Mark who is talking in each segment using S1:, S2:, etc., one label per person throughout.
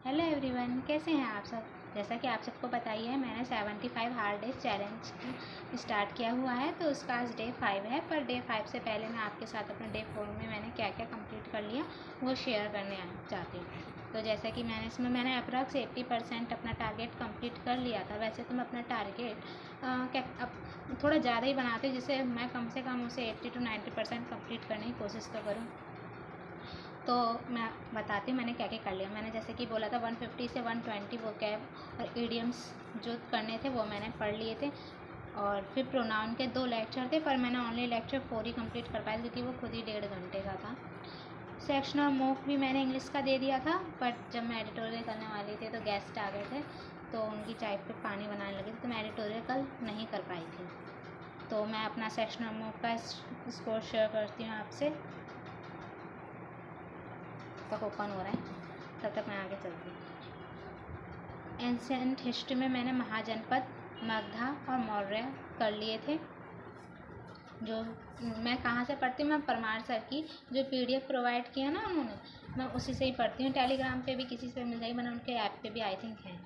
S1: Hello everyone, कैसे हैं आप सब। जैसा कि आप सबको पता ही है, मैंने 75 हार्ड डेज चैलेंज स्टार्ट किया हुआ है। तो उसका आज डे 5 है। पर डे 5 से पहले मैं आपके साथ अपने डे 4 में मैंने क्या क्या कंप्लीट कर लिया वो शेयर करने चाहती हूँ। तो जैसा कि मैंने अप्रॉक्स 80% अपना टारगेट कंप्लीट कर लिया था। वैसे तो मैं अपना टारगेट अब थोड़ा ज़्यादा ही बनाती हूँ, जिससे मैं कम से कम उसे 80 to 90% कंप्लीट करने की कोशिश तो करूँ। तो मैं बताती हूँ मैंने क्या क्या कर लिया। मैंने जैसे कि बोला था 150 से 120 वोकैब और ईडियम्स जो करने थे वो मैंने पढ़ लिए थे। और फिर प्रोनाउन के 2 लेक्चर थे, पर मैंने ओनली लेक्चर 4 ही कंप्लीट कर पाया क्योंकि वो खुद ही 1.5 घंटे का था। सेक्शन और मॉक भी मैंने इंग्लिश का दे दिया था, बट जब मैं एडिटोरियल करने वाली थी तो गेस्ट आ गए थे, तो उनकी चाय पे पानी बनाने लगी थी, तो मैं एडिटोरियल कल नहीं कर पाई थी। तो मैं अपना सेक्शन और मॉक का स्कोर शेयर करती हूँ आपसे। तक ओपन हो रहा है, तब तक मैं आगे चलती हूँ। एंशिएंट हिस्ट्री में मैंने महाजनपद, मगधा और मौर्य कर लिए थे। जो मैं कहाँ से पढ़ती हूँ, मैं परमार सर की जो PDF प्रोवाइड किया ना उन्होंने, मैं उसी से ही पढ़ती हूँ। टेलीग्राम पे भी किसी से मिल जाएगी, मैंने उनके ऐप पे भी आई थिंक है,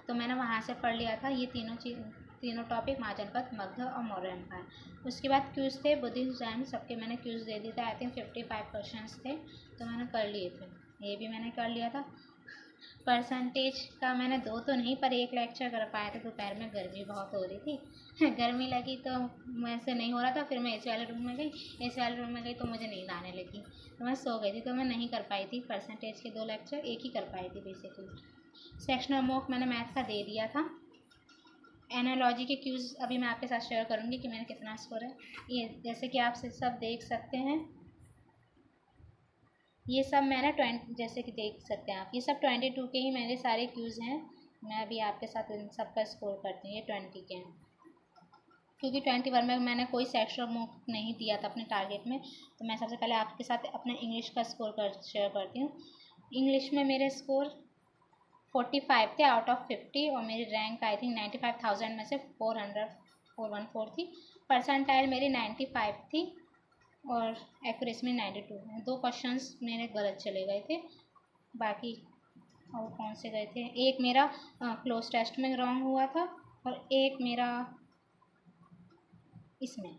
S1: तो मैंने वहाँ से पढ़ लिया था ये तीनों टॉपिक, महाजनपद, मगध और मौर्य एम्पायर। उसके बाद क्यूज़ थे, बुद्धिस्ट जैन सबके मैंने क्यूज़ दे दिए थे। आई थिंक 55 क्वेश्चंस थे, तो मैंने कर लिए थे। ये भी मैंने कर लिया था। परसेंटेज का मैंने 2 तो नहीं पर 1 लेक्चर कर पाया था। दोपहर में गर्मी बहुत हो रही थी गर्मी लगी तो मुझसे से नहीं हो रहा था। फिर मैं AC वाले रूम में गई, AC वाले रूम में गई तो मुझे नींद आने लगी, तो मैं सो गई थी, तो मैं नहीं कर पाई थी परसेंटेज के 2 लेक्चर, 1 ही कर पाई थी बेसिकली। सेक्शनल मॉक मैंने मैथ का दे दिया था। एनालॉजी के क्यूज़ अभी मैं आपके साथ शेयर करूँगी कि मैंने कितना स्कोर है। ये जैसे कि आप सब देख सकते हैं, ये सब मैंने जैसे कि देख सकते हैं आप, ये सब 22 के ही मेरे सारे क्यूज़ हैं। मैं अभी आपके साथ इन सब का स्कोर करती हूँ। ये 20 के हैं क्योंकि 21 में मैंने कोई सेक्शन मूव नहीं दिया था अपने टारगेट में। तो मैं सबसे पहले आपके साथ अपने इंग्लिश का स्कोर शेयर करती हूँ। इंग्लिश में मेरे स्कोर 45 थे आउट ऑफ 50 और मेरी रैंक आई थिंक 95,000 में से 414 थी। परसेंटाइल मेरी 95 थी और एक्यूरेसी में 92 है। 2 क्वेश्चंस मेरे गलत चले गए थे, बाकी और कौन से गए थे, एक मेरा क्लोज टेस्ट में रॉन्ग हुआ था और एक मेरा इसमें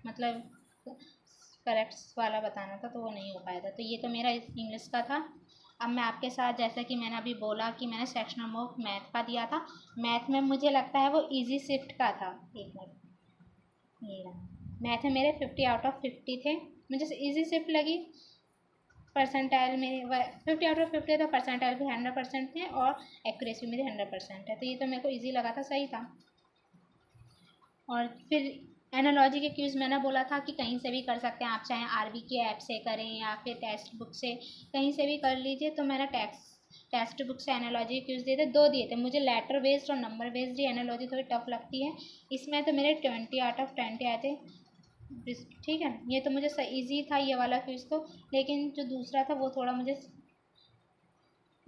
S1: मतलब करेक्ट वाला बताना था, तो वो नहीं हो पाया था। तो ये तो मेरा इंग्लिश का था। अब मैं आपके साथ, जैसा कि मैंने अभी बोला कि मैंने सेक्शनल मॉक मैथ का दिया था, मैथ में मुझे लगता है वो इजी शिफ्ट का था। एक मिनट, ये रहा मैथ में मेरे 50 आउट ऑफ 50 थे, मुझे इजी शिफ्ट लगी। परसेंटाइल मेरे 50 आउट ऑफ 50 है, तो परसेंटाइल भी 100% थे और एक्यूरेसी मेरी 100% है, तो ये तो मेरे को ईजी लगा था, सही था। और फिर एनालॉजी के क्यूज़ मैंने बोला था कि कहीं से भी कर सकते हैं आप, चाहे RB के ऐप से करें या फिर टेक्स्ट बुक से, कहीं से भी कर लीजिए। तो मैंने टेक्स्ट बुक से एनालॉजी के क्यूज़ दिए थे, 2 दिए थे। मुझे लेटर बेस्ड और नंबर बेस्ड ही एनालॉजी थोड़ी टफ लगती है। इसमें तो मेरे 20 आउट ऑफ 20 आए थे, ठीक है। ये तो मुझे ईजी था ये वाला क्यूज़ तो, लेकिन जो दूसरा था वो थोड़ा मुझे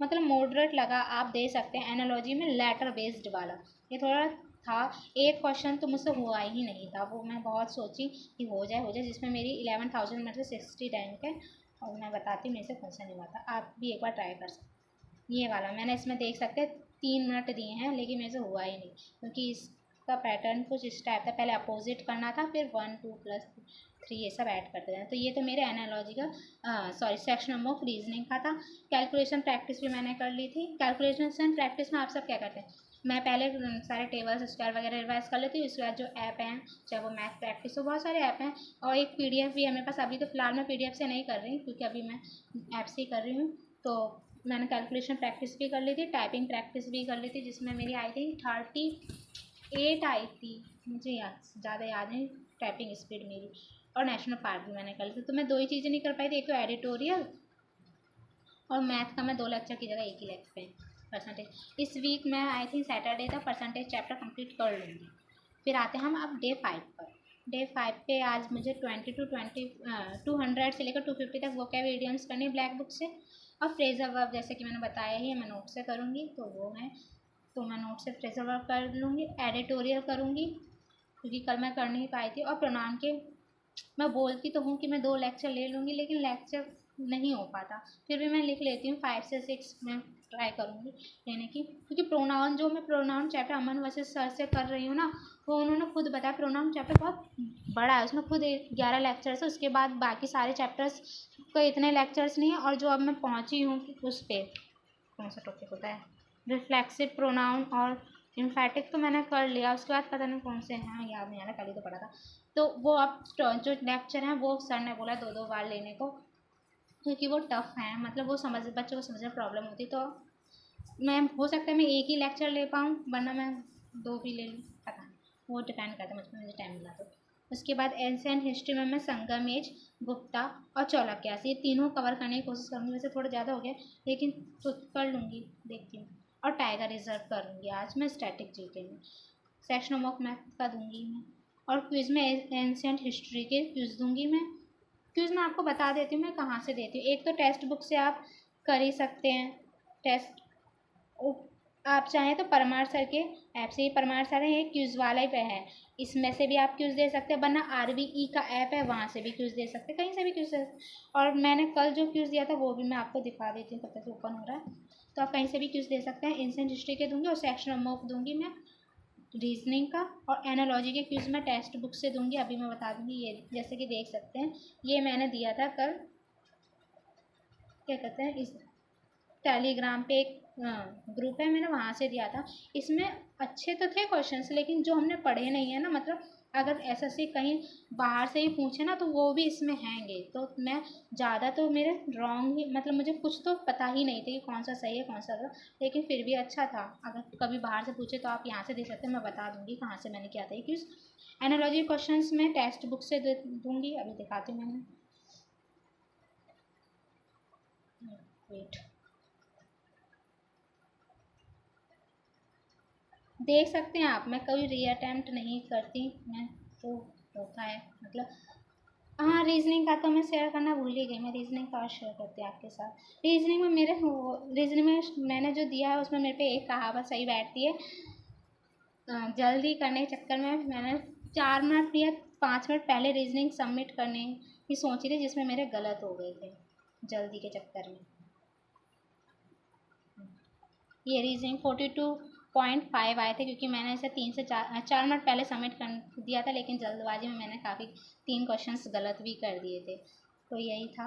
S1: मतलब मॉडरेट लगा। आप दे सकते हैं एनालॉजी में लेटर बेस्ड वाला, ये थोड़ा था। एक क्वेश्चन तो मुझसे हुआ ही नहीं था, वो मैं बहुत सोची कि हो जाए, जिसमें मेरी 11,000 में से 60 रैंक है। और मैं बताती हूँ मेरे से कौन सा नहीं हुआ था, आप भी एक बार ट्राई कर सकते। ये वाला मैंने इसमें देख सकते 3 मिनट दिए हैं, लेकिन मेरे से हुआ ही नहीं क्योंकि इसका पैटर्न कुछ इस टाइप था। पहले अपोजिट करना था, फिर 1 2 प्लस 3 ये सब ऐड करते हैं। तो ये तो मेरे एनालॉजी का सेक्शन ऑफ रीजनिंग का था। कैलकुलेशन प्रैक्टिस भी मैंने कर ली थी। कैलकुलेशन प्रैक्टिस में आप सब क्या करते हैं, मैं पहले सारे टेबल्स स्क्वायर वगैरह रिवाइज कर लेती हूँ। उसके बाद जो ऐप हैं, चाहे वो मैथ प्रैक्टिस, तो बहुत सारे ऐप हैं और एक PDF भी है मेरे पास। अभी तो फिलहाल मैं PDF से नहीं कर रही क्योंकि अभी मैं ऐप से ही कर रही हूँ। तो मैंने कैलकुलेशन प्रैक्टिस भी कर ली थी, टाइपिंग प्रैक्टिस भी कर ली थी, जिसमें मेरी आई थी 38 आई थी, मुझे ज़्यादा याद नहीं टाइपिंग स्पीड मेरी। और नेशनल पार्क भी मैंने कर ली थी। तो मैं 2 ही चीज़ें नहीं कर पाई थी, एक तो एडिटोरियल और मैथ का मैं 2 लेक्चर की जगह 1 ही लेक्चर पे परसेंटेज। इस वीक मैं आई थिंक सैटरडे तक परसेंटेज चैप्टर कंप्लीट कर लूँगी। फिर आते हैं हम अब डे 5 पर। डे 5 पे आज मुझे 200 से लेकर 250 तक वोकैब इडियम्स करनी है ब्लैक बुक से। और फ्रेजल वर्ब जैसे कि मैंने बताया ही, मैं नोट से करूँगी, तो वो है, तो मैं नोट से फ्रेजल वर्ब कर लूँगी। एडिटोरियल करूँगी क्योंकि कल मैं कर नहीं पाई थी। और प्रोनाउन के मैं बोलती तो हूँ कि मैं 2 लेक्चर ले लूँगी, लेकिन लेक्चर नहीं हो पाता, फिर भी मैं लिख लेती हूँ। 5 से 6 मैं ट्राई करूँगी लेने की, क्योंकि प्रोनाउन जो मैं प्रोनाउन चैप्टर अमन वर्सेस सर से कर रही हूँ ना, वो उन्होंने खुद बताया प्रोनाउन चैप्टर बहुत बड़ा है, उसमें खुद 11 लेक्चर्स है, उसके बाद बाकी सारे चैप्टर्स को इतने लेक्चर्स नहीं है। और जो अब मैं पहुँची हूँ उस पर कौन सा टॉपिक होता है, रिफ्लेक्सिव प्रोनाउन और इम्फेटिक तो मैंने कर लिया, उसके बाद पता नहीं कौन से हैं, याद नहीं आ रहा, कल ही तो पढ़ा था। तो वो अब जो लेक्चर हैं वो सर ने बोला 2-2 बार लेने को, क्योंकि वो टफ़ हैं, मतलब वो बच्चों को समझने में प्रॉब्लम होती, तो मैं हो सकता है मैं एक ही लेक्चर ले पाऊँ, वरना मैं 2 भी ले लूँ, पता नहीं, वो डिपेंड करता है मुझे टाइम मिला तो। उसके बाद एंशिएंट हिस्ट्री में मैं संगम एज, गुप्ता और चालुक्य, ये तीनों कवर करने की कोशिश करूँगी। वैसे थोड़ा ज़्यादा हो गया लेकिन तो कर लूँगी, देखती हूँ। और टाइगर रिजर्व करूँगी आज मैं स्टैटिक जीके में। सेक्शन ऑफ मैथ का दूँगी मैं, और क्विज़ में एंशिएंट हिस्ट्री के क्विज़ दूँगी मैं। क्विज़ मैं आपको बता देती हूँ मैं कहाँ से देती हूँ। एक तो टेक्स्ट बुक से आप कर ही सकते हैं टेस्ट, आप चाहें तो परमार सर के ऐप से ही, परमार सर है, ये क्विज़ वाला ही पे है, इसमें से भी आप क्विज़ दे सकते हैं, वरना RBE का ऐप है, वहाँ से भी क्विज़ दे सकते हैं, कहीं से भी क्विज़ दे। और मैंने कल जो क्विज़ दिया था वो भी मैं आपको दिखा देती हूँ, कब तक ओपन हो रहा है, तो आप कहीं से भी क्विज़ दे सकते हैं। एंशिएंट हिस्ट्री के दूँगी और सेक्शन ऑफ मॉक दूँगी मैं रीजनिंग का, और एनालॉजी के क्विज़ मैं टेक्स्ट बुक से दूँगी, अभी मैं बता दूँगी। ये जैसे कि देख सकते हैं, ये मैंने दिया था कल, क्या कहते हैं, इस टेलीग्राम पे एक ग्रुप है, मैंने वहाँ से दिया था। इसमें अच्छे तो थे क्वेश्चंस, लेकिन जो हमने पढ़े नहीं है ना, मतलब अगर SSC कहीं बाहर से ही पूछे ना तो वो भी इसमें हैंगे, तो मैं ज़्यादा तो मेरे रॉन्ग ही, मतलब मुझे कुछ तो पता ही नहीं था कि कौन सा सही है कौन सा गलत, लेकिन फिर भी अच्छा था। अगर कभी बाहर से पूछे तो आप यहाँ से दे सकते हैं, मैं बता दूँगी कहाँ से मैंने किया था। क्योंकि एनालॉजी क्वेश्चंस में टेक्स्ट बुक से दूँगी, अभी दिखाती हूँ मैंने, वेट, देख सकते हैं आप। मैं कभी रीअटेम्प्ट नहीं करती, मैं तो होता है मतलब। हाँ, रीजनिंग का तो मैं शेयर करना भूल ही गई, मैं रीजनिंग का शेयर करती हूँ आपके साथ। रीजनिंग में रीजनिंग में मैंने जो दिया है उसमें मेरे पे एक कहावत सही बैठती है। जल्दी करने के चक्कर में मैंने 4 मिनट या 5 मिनट पहले रीजनिंग सबमिट करने की सोची थी, जिसमें मेरे गलत हो गए थे जल्दी के चक्कर में। ये रीजनिंग 42.5 आए थे, क्योंकि मैंने इसे 3 से 4 मिनट पहले सबमिट कर दिया था, लेकिन जल्दबाजी में मैंने काफ़ी 3 क्वेश्चंस गलत भी कर दिए थे, तो यही था।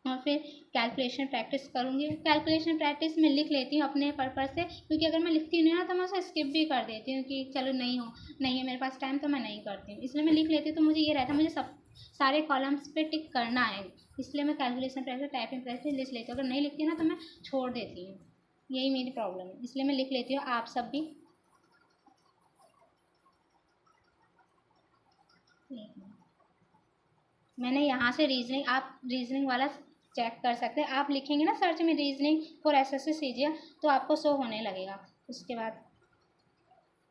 S1: और फिर कैलकुलेशन प्रैक्टिस करूँगी। कैलकुलेशन प्रैक्टिस मैं लिख लेती हूँ अपने पर्पज़ से, क्योंकि अगर मैं लिखती नहीं ना तो मैं उसे स्किप भी कर देती हूँ कि चलो नहीं है मेरे पास टाइम तो मैं नहीं करती हूँ, इसलिए मैं लिख लेती हूँ। तो मुझे ये रहता है मुझे सब सारे कॉलम्स पे टिक करना है, इसलिए मैं कैलकुलेशन प्रैक्टिस, टाइपिंग प्रैक्टिस लिख लेती हूँ। अगर नहीं लिखती ना तो मैं छोड़ देती हूँ, यही मेरी प्रॉब्लम है, इसलिए मैं लिख लेती हूँ। आप सब भी मैंने यहाँ से रीजनिंग, आप रीजनिंग वाला चेक कर सकते हैं। आप लिखेंगे ना सर्च में रीजनिंग फॉर SSC CGL तो आपको शो होने लगेगा। उसके बाद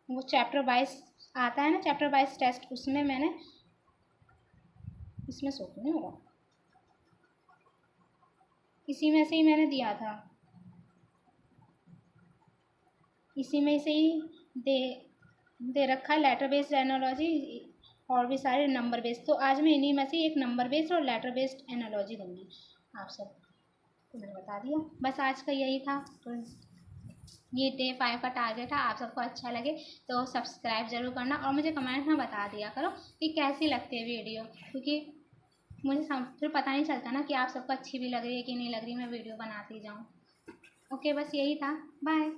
S1: वो चैप्टर वाइज आता है ना, चैप्टर वाइज टेस्ट, उसमें मैंने, इसमें शो नहीं होगा, इसी में से ही मैंने दिया था, इसी में से ही दे रखा है लेटर बेस्ड एनालॉजी और भी सारे नंबर बेस्ड। तो आज मैं इन्हीं में से एक नंबर बेस्ड और लेटर बेस्ड एनालॉजी दूंगी आप सब तो मैंने बता दिया। बस आज का यही था। तो ये डे 5 का टारगेट है। आप सबको अच्छा लगे तो सब्सक्राइब ज़रूर करना, और मुझे कमेंट में बता दिया करो कि कैसी लगती है वीडियो, क्योंकि मुझे फिर पता नहीं चलता ना कि आप सबको अच्छी भी लग रही है कि नहीं लग रही, मैं वीडियो बनाती जाऊँ। ओके, बस यही था। बाय।